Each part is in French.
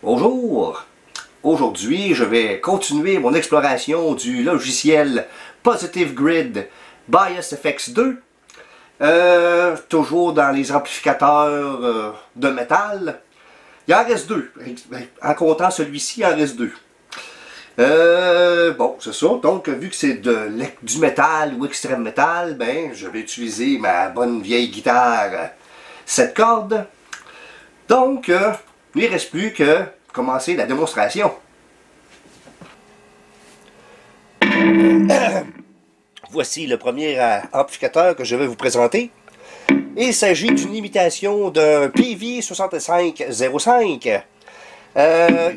Bonjour! Aujourd'hui, je vais continuer mon exploration du logiciel Positive Grid Bias FX 2. Toujours dans les amplificateurs de métal. Il en reste deux. En comptant celui-ci, il en reste deux. Bon, c'est ça. Donc, vu que c'est du métal ou extrême métal, ben, je vais utiliser ma bonne vieille guitare 7 cordes. Donc, il ne reste plus que commencer la démonstration. Voici le premier amplificateur que je vais vous présenter. Il s'agit d'une imitation d'un PV6505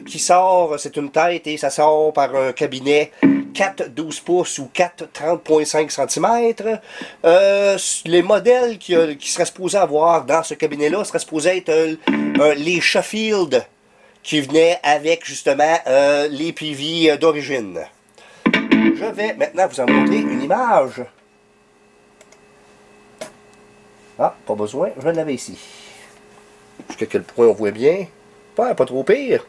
qui sort, c'est une tête et ça sort par un cabinet 4,12 pouces ou 4,30,5 cm. Les modèles qui seraient supposés avoir dans ce cabinet-là seraient supposés être les Sheffield qui venaient avec justement les PV d'origine. Je vais maintenant vous en montrer une image. Ah, pas besoin, je l'avais ici. Jusqu'à quel point on voit bien. Pas trop pire.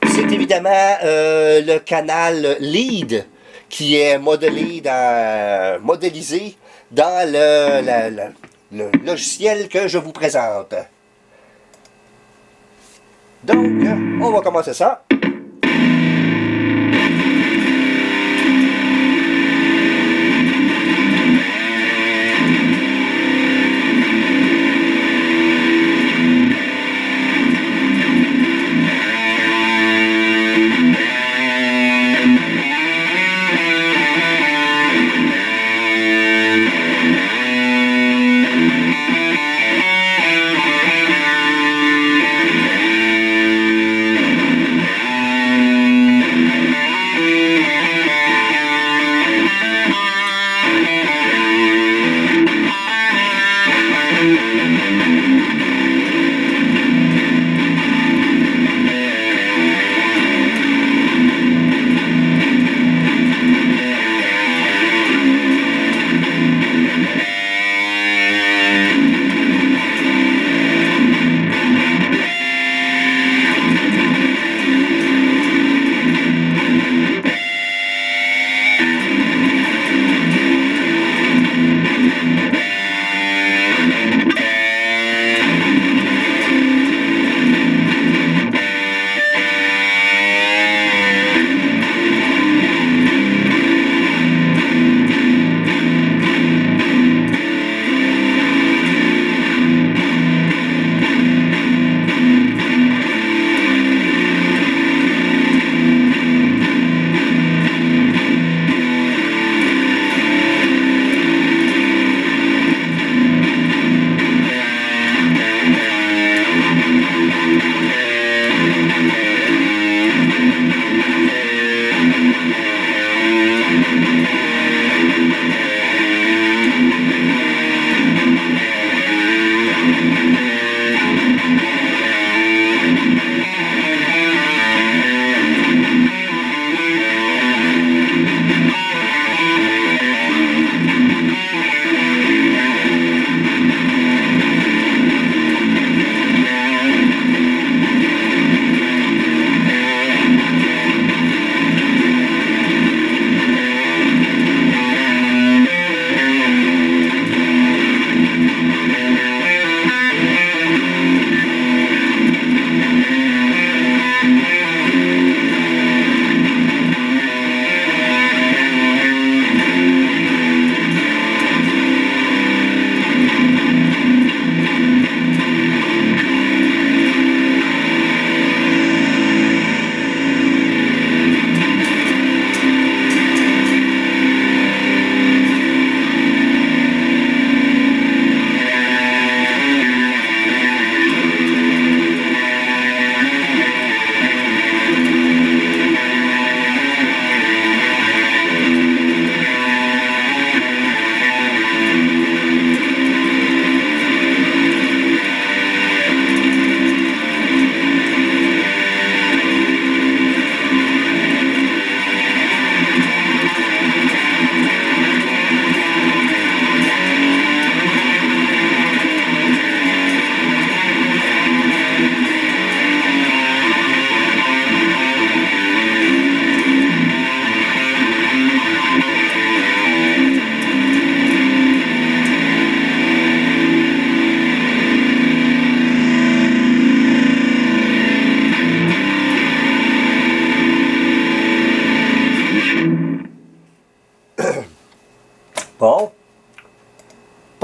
C'est évidemment le canal lead qui est modélisé dans le logiciel que je vous présente. Donc, on va commencer ça.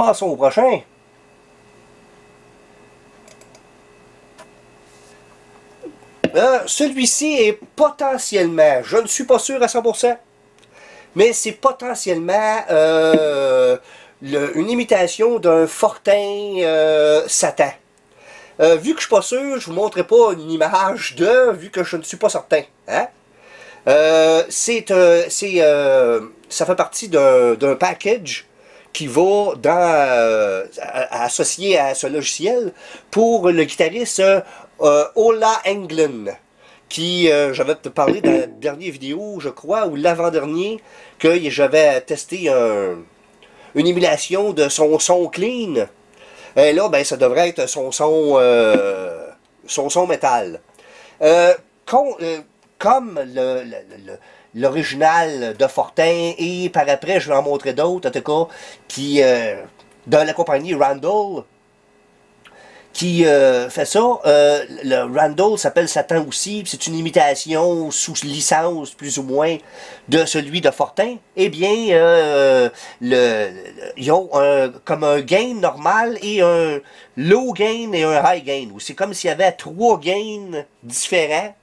Passons au prochain. Celui-ci est potentiellement, je ne suis pas sûr à 100%, mais c'est potentiellement une imitation d'un Fortin Satan. Vu que je suis pas sûr, je vous montrerai pas une image vu que je ne suis pas certain. Hein? Ça fait partie d'un package qui va associé à ce logiciel pour le guitariste Ola Englund, qui, j'avais parlé dans la dernière vidéo, je crois, ou l'avant-dernier, que j'avais testé une émulation de son son clean. Et là, ben, ça devrait être son son métal. Comme l'original de Fortin, et par après, je vais en montrer d'autres, en tout cas, qui, de la compagnie Randall, qui fait ça. Le Randall s'appelle Satan aussi, c'est une imitation sous licence, plus ou moins, de celui de Fortin. Eh bien, ils ont comme un gain normal et un low gain et un high gain. C'est comme s'il y avait 3 gains différents.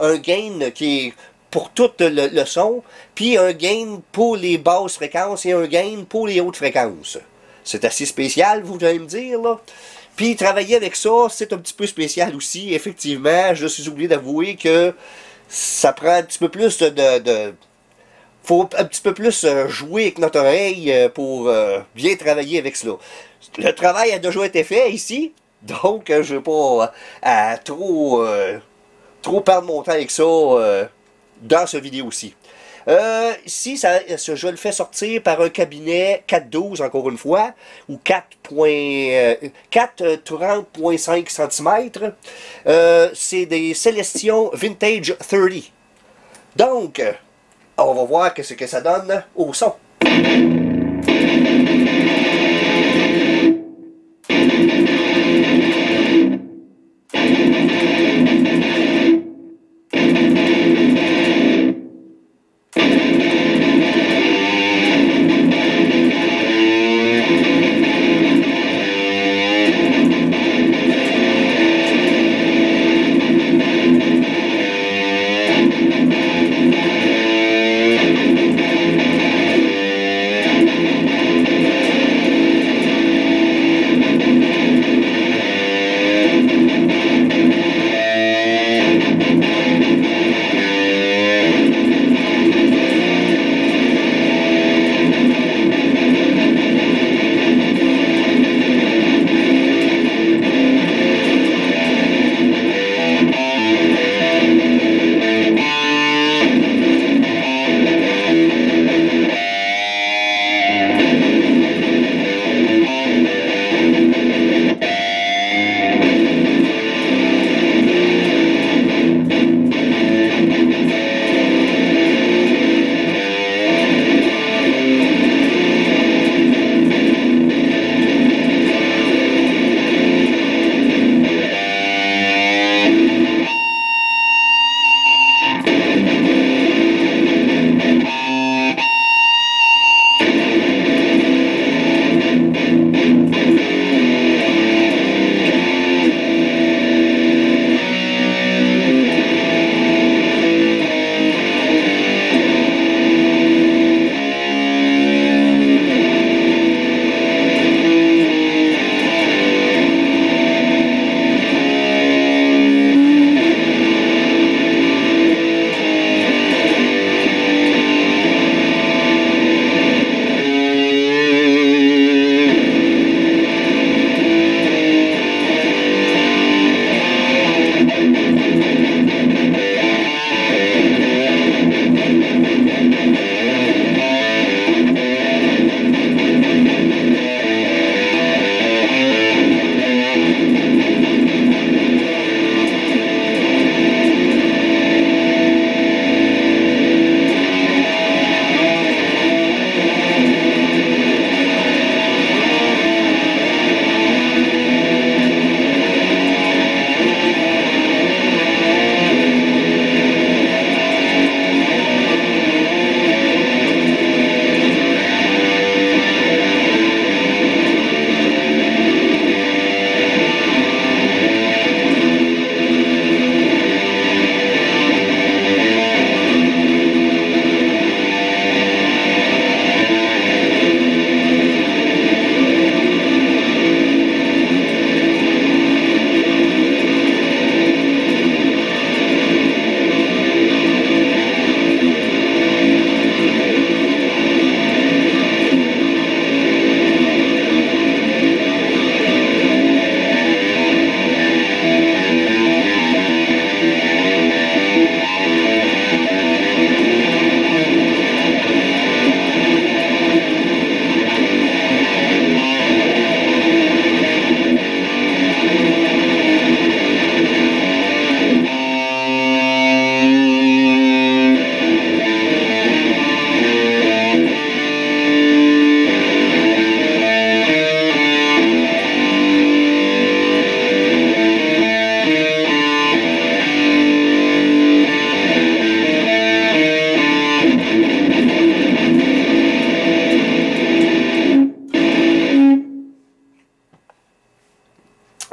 Un gain qui est pour tout le son, puis un gain pour les basses fréquences et un gain pour les hautes fréquences. C'est assez spécial, vous allez me dire, là. Puis travailler avec ça, c'est un petit peu spécial aussi. Effectivement, je suis obligé d'avouer que ça prend un petit peu plus faut un petit peu plus jouer avec notre oreille pour bien travailler avec cela. Le travail a déjà été fait ici, donc je ne vais pas trop perdre mon temps avec ça dans cette vidéo-ci. Ici, je le fais sortir par un cabinet 412, encore une fois, ou 430.5 cm. C'est des Celestion Vintage 30. Donc, on va voir ce que ça donne au son.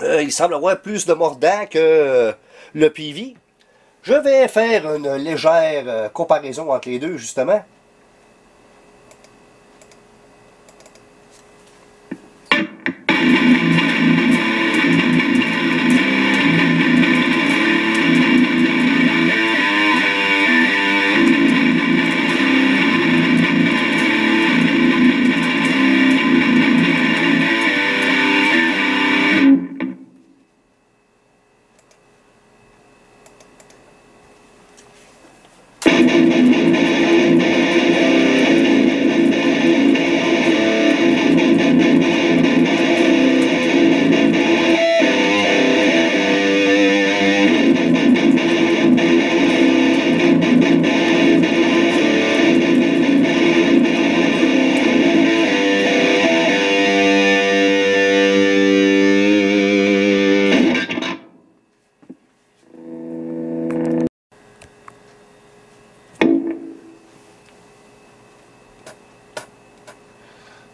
Il semble avoir plus de mordant que le PV. Je vais faire une légère comparaison entre les deux, justement.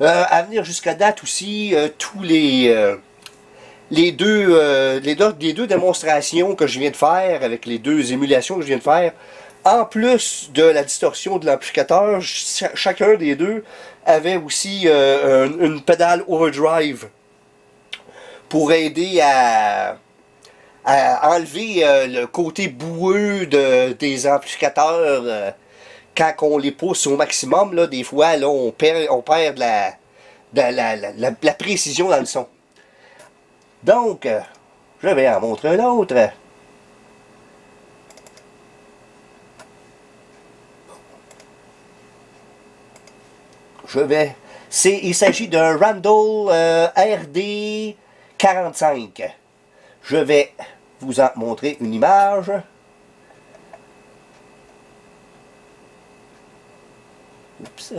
À venir jusqu'à date aussi, tous les deux démonstrations que je viens de faire, avec les deux émulations que je viens de faire, en plus de la distorsion de l'amplificateur, chacun des deux avait aussi une pédale overdrive pour aider à enlever le côté boueux des amplificateurs. Quand on les pousse au maximum, là, des fois, là, on perd la précision dans le son. Donc, je vais en montrer un autre. Il s'agit d'un Randall RD45. Je vais vous en montrer une image. Oups.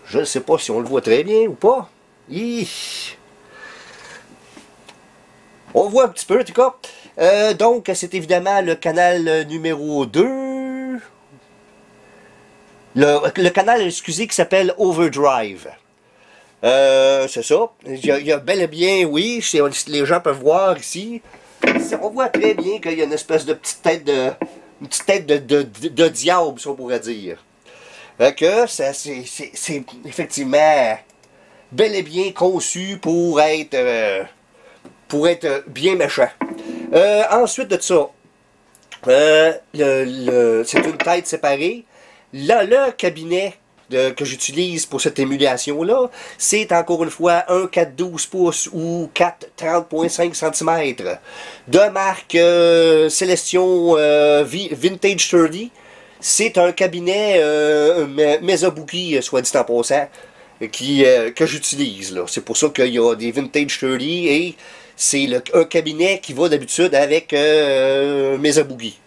Je ne sais pas si on le voit très bien ou pas. On voit un petit peu en tout cas. Donc c'est évidemment le canal numéro 2. Le canal, excusez, qui s'appelle Overdrive. C'est ça. Il y a bel et bien, oui, les gens peuvent voir ici. On voit très bien qu'il y a une espèce de petite tête de diable, si on pourrait dire. Fait que c'est effectivement bel et bien conçu pour être bien méchant. Ensuite de ça, c'est une tête séparée. Là, le cabinet que j'utilise pour cette émulation-là, c'est encore une fois un 4,12 pouces ou 4,30,5 cm de marque Celestion Vintage 30. C'est un cabinet Mesobuki, soit dit en passant, que j'utilise. C'est pour ça qu'il y a des Vintage 30 et c'est un cabinet qui va d'habitude avec Mesobuki.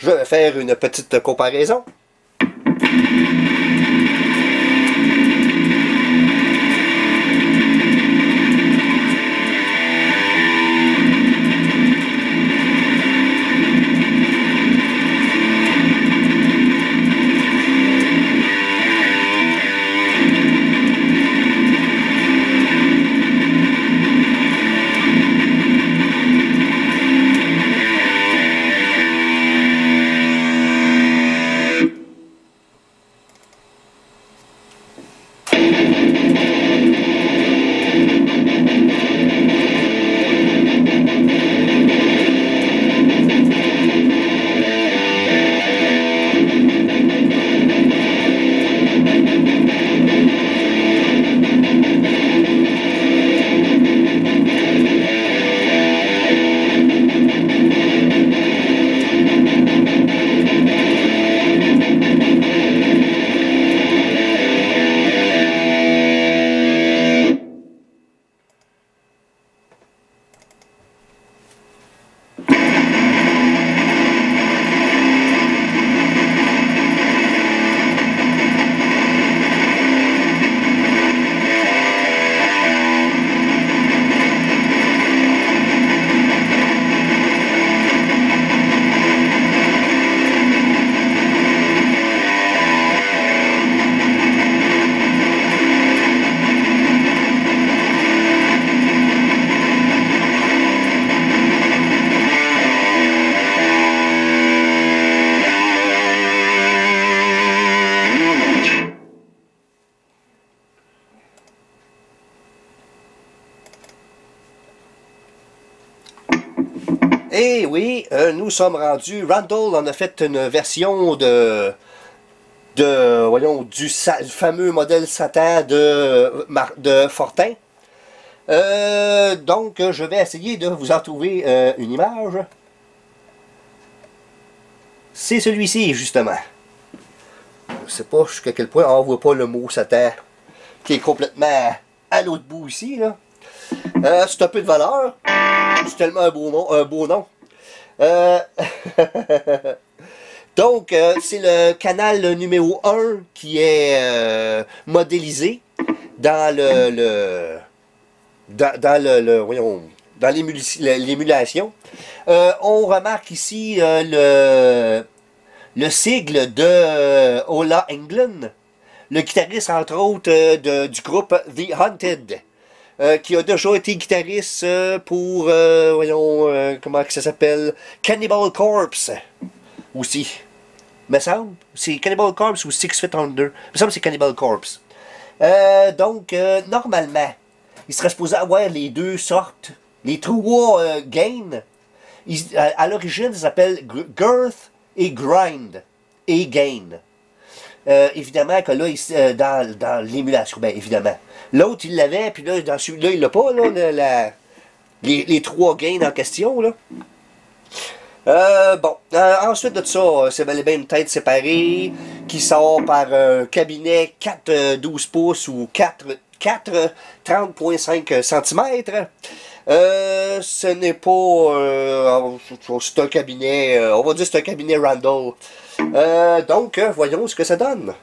Je vais faire une petite comparaison. Et oui, nous sommes rendus. Randall en a fait une version voyons, du fameux modèle Satan de Fortin. Donc, je vais essayer de vous en trouver une image. C'est celui-ci, justement. Je ne sais pas jusqu'à quel point on ne voit pas le mot Satan, qui est complètement à l'autre bout ici, là. C'est un peu de valeur. C'est tellement un beau nom. Donc, c'est le canal numéro 1 qui est modélisé dans voyons, dans l'émulation. On remarque ici le sigle de Ola Englund, le guitariste entre autres du groupe The Haunted. Qui a déjà été guitariste pour, voyons, comment ça s'appelle, Cannibal Corpse, aussi. Me semble, c'est Cannibal Corpse ou Six Feet Under. Me semble que c'est Cannibal Corpse. Donc, normalement, il serait supposé avoir les deux sortes, les trois gains. À l'origine, ça s'appelle Girth et Grind, et Gain. Évidemment que là, dans l'émulation, bien évidemment. L'autre, il l'avait, puis là, dans celui-là, il l'a pas, là, les trois gains en question, là. Bon, ensuite de ça, c'est bel et bien une tête séparée qui sort par un cabinet 4 12 pouces ou 4 30,5 cm. Ce n'est pas... c'est un cabinet... on va dire que c'est un cabinet Randall. Donc, voyons ce que ça donne.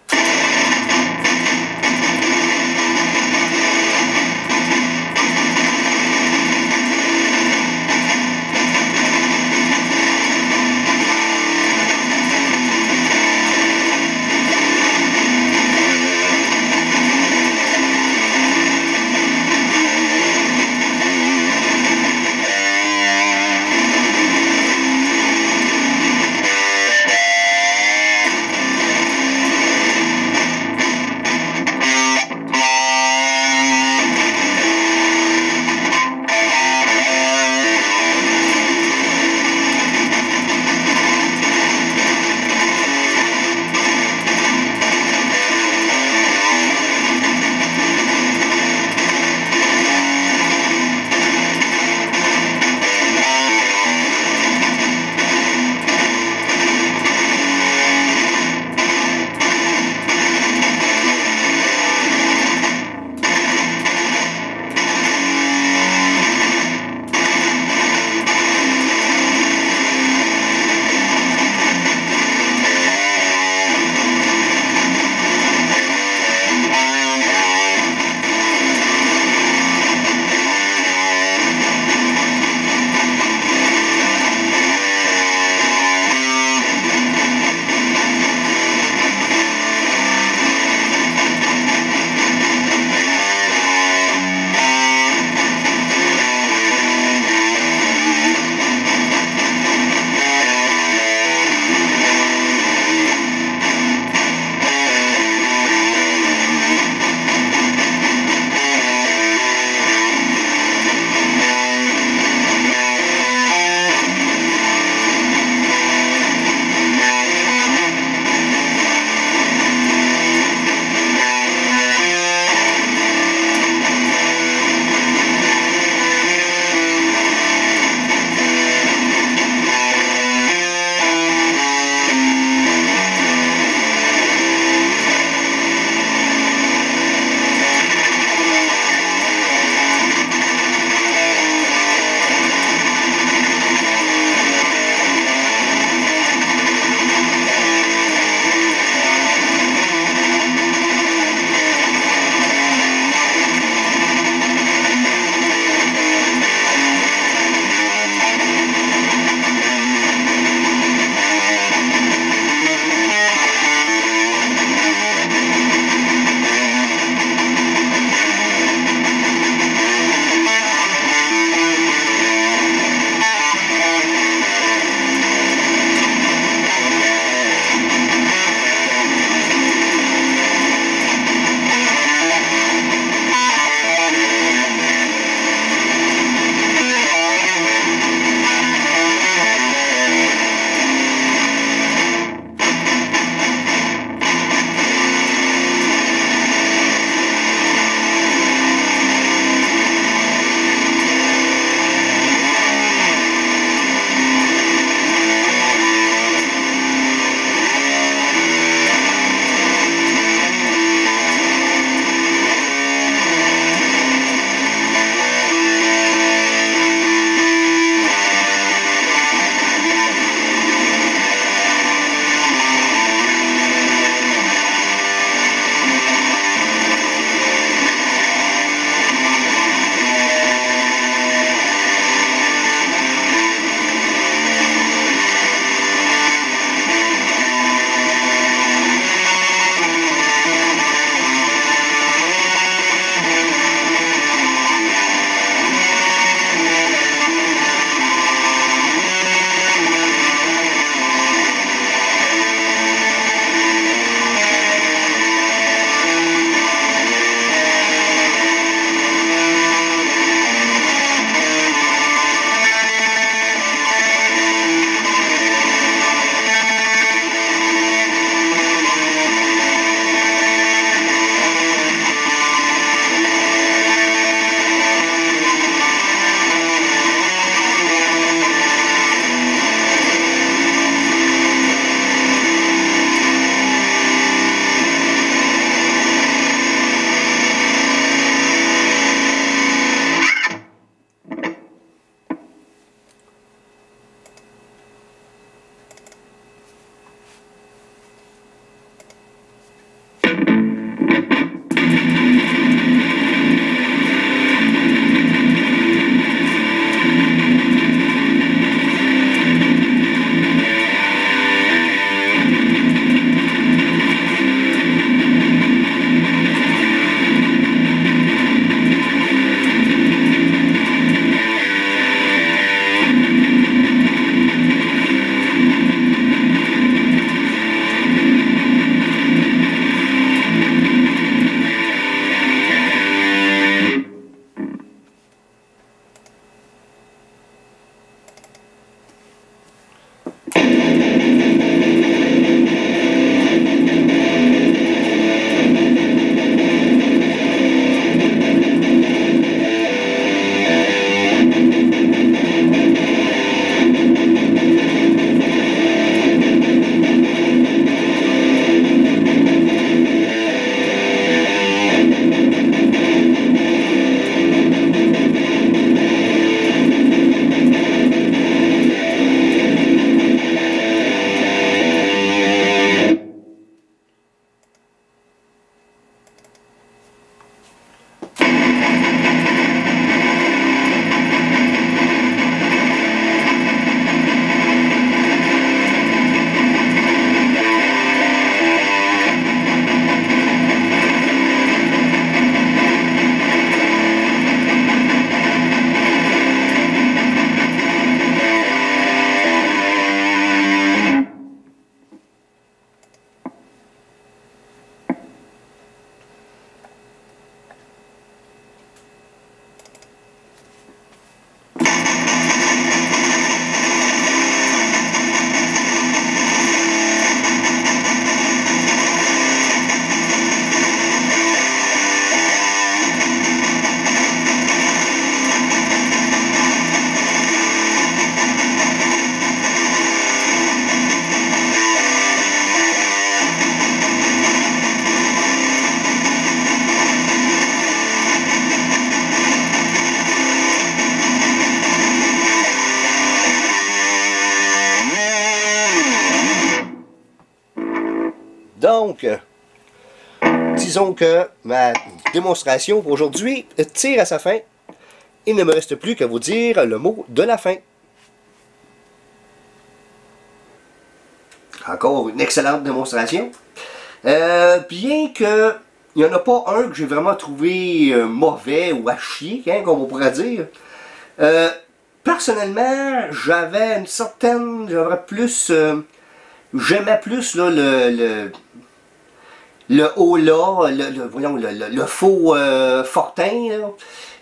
Donc, disons que ma démonstration pour aujourd'hui tire à sa fin. Il ne me reste plus qu'à vous dire le mot de la fin. Encore une excellente démonstration. Bien que il n'y en a pas un que j'ai vraiment trouvé mauvais ou à chier, hein, comme on pourrait dire. Personnellement, j'avais une certaine... j'aimais plus là, le Ola, voyons, le faux Fortin là,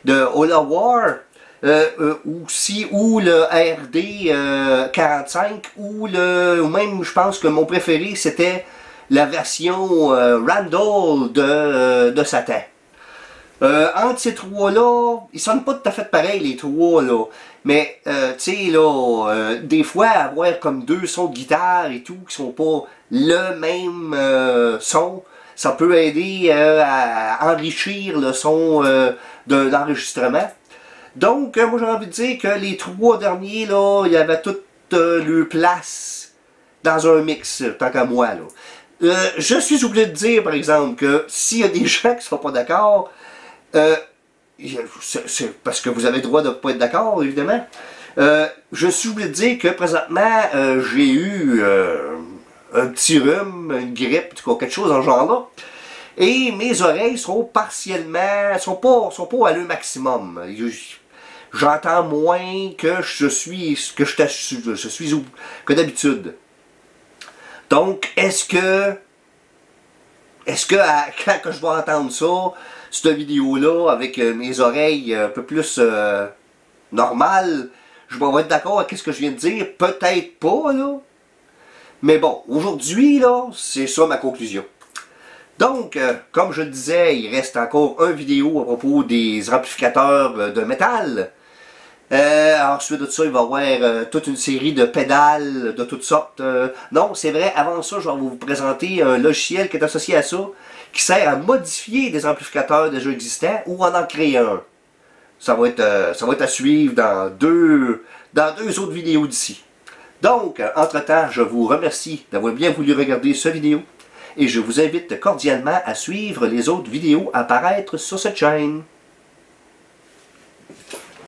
de Ola War. Aussi, ou le RD 45, ou même, je pense que mon préféré, c'était la version Randall de Satan. Entre ces trois-là, ils sonnent pas tout à fait pareil, les trois, là. Mais, tu sais, là, des fois, avoir comme deux sons de guitare et tout, qui sont pas le même son, ça peut aider à enrichir le son d'un enregistrement. Donc, moi j'ai envie de dire que les trois derniers, là, il y avait toute leur place dans un mix, tant qu'à moi, là. Je suis obligé de dire, par exemple, que s'il y a des gens qui ne sont pas d'accord, c'est parce que vous avez le droit de ne pas être d'accord, évidemment. Je suis obligé de dire que présentement, j'ai eu un petit rhume, une grippe, quelque chose dans ce genre-là. Et mes oreilles sont partiellement, sont pas à leur maximum. J'entends moins que que d'habitude. Donc, est-ce que quand que je vais entendre ça, cette vidéo-là, avec mes oreilles un peu plus normales, je vais être d'accord avec ce que je viens de dire? Peut-être pas, là. Mais bon, aujourd'hui, là, c'est ça ma conclusion. Donc, comme je le disais, il reste encore une vidéo à propos des amplificateurs de métal. Ensuite de ça, il va y avoir toute une série de pédales de toutes sortes. Non, c'est vrai, avant ça, je vais vous présenter un logiciel qui est associé à ça, qui sert à modifier des amplificateurs déjà existants ou en créer un. Ça va être à suivre dans deux autres vidéos d'ici. Donc, entre-temps, je vous remercie d'avoir bien voulu regarder cette vidéo et je vous invite cordialement à suivre les autres vidéos à apparaître sur cette chaîne.